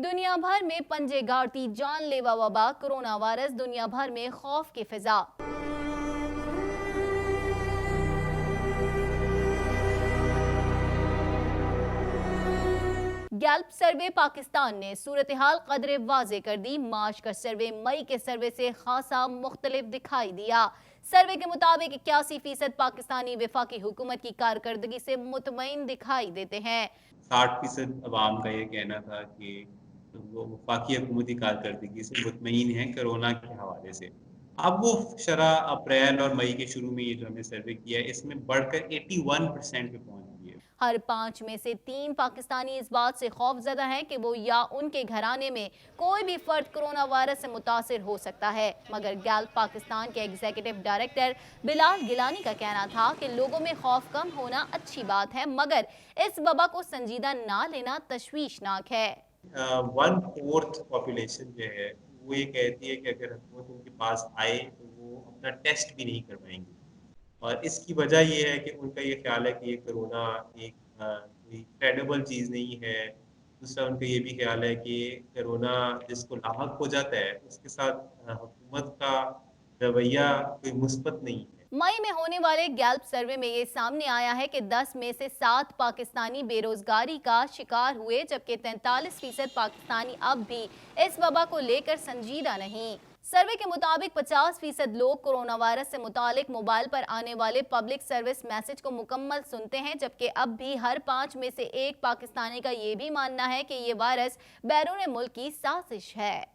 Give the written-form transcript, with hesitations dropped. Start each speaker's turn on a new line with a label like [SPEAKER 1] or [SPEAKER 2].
[SPEAKER 1] दुनिया भर में पंजे गाड़ती जानलेवा वबा कोरोना वायरस, दुनिया भर में खौफ की फिजा। गैल्प सर्वे पाकिस्तान ने सूरत हाल कदरे वाजे कर दी। मार्च का सर्वे मई के सर्वे से खासा मुख्तलिफ दिखाई दिया। सर्वे के मुताबिक 81% पाकिस्तानी वफाकी हुकूमत की कारकर्दगी से मुतमईन दिखाई देते हैं।
[SPEAKER 2] 60% अवाम का ये कहना था कि वो वफाकी हुकूमती कारकर्दगी से मुतमईन हैं कोरोना के हवाले से। अब वो शरह अप्रैल और मई के शुरू में ये जो हमने सर्वे किया है, इसमें बढ़कर 81% पे पहुंच गई है।
[SPEAKER 1] हर 5 में से 3 पाकिस्तानी इस बात से खौफजदा हैं कि वो या उनके घराने में कोई भी फर्द कोरोना वायरस से मुतासिर हो सकता है। मगर गैल्प पाकिस्तान के एग्जीक्यूटिव डायरेक्टर बिलाल गिलानी का कहना था कि लोगों में खौफ कम होना अच्छी बात है, मगर इस वबा को संजीदा ना लेना तशवीशनाक है।
[SPEAKER 2] 1/4 पॉपुलेशन जो है वो ये कहती है कि अगर हुकूमत उनके पास आए तो वो अपना टेस्ट भी नहीं करवाएंगे, और इसकी वजह ये है कि उनका ये ख्याल है कि ये कोरोना एक कोई क्रेडिबल चीज़ नहीं है। दूसरा उनका ये भी ख्याल है कि कोरोना जिसको लाहक हो जाता है उसके साथ हुकूमत का रवैया कोई मुस्बत नहीं है।
[SPEAKER 1] मई में होने वाले गैल्प सर्वे में ये सामने आया है कि 10 में से 7 पाकिस्तानी बेरोजगारी का शिकार हुए, जबकि 43% पाकिस्तानी अब भी इस वबा को लेकर संजीदा नहीं। सर्वे के मुताबिक 50% लोग कोरोना वायरस से मुतालिक मोबाइल पर आने वाले पब्लिक सर्विस मैसेज को मुकम्मल सुनते हैं, जबकि अब भी हर 5 में से 1 पाकिस्तानी का ये भी मानना है कि ये वायरस बैरून मुल्क की साजिश है।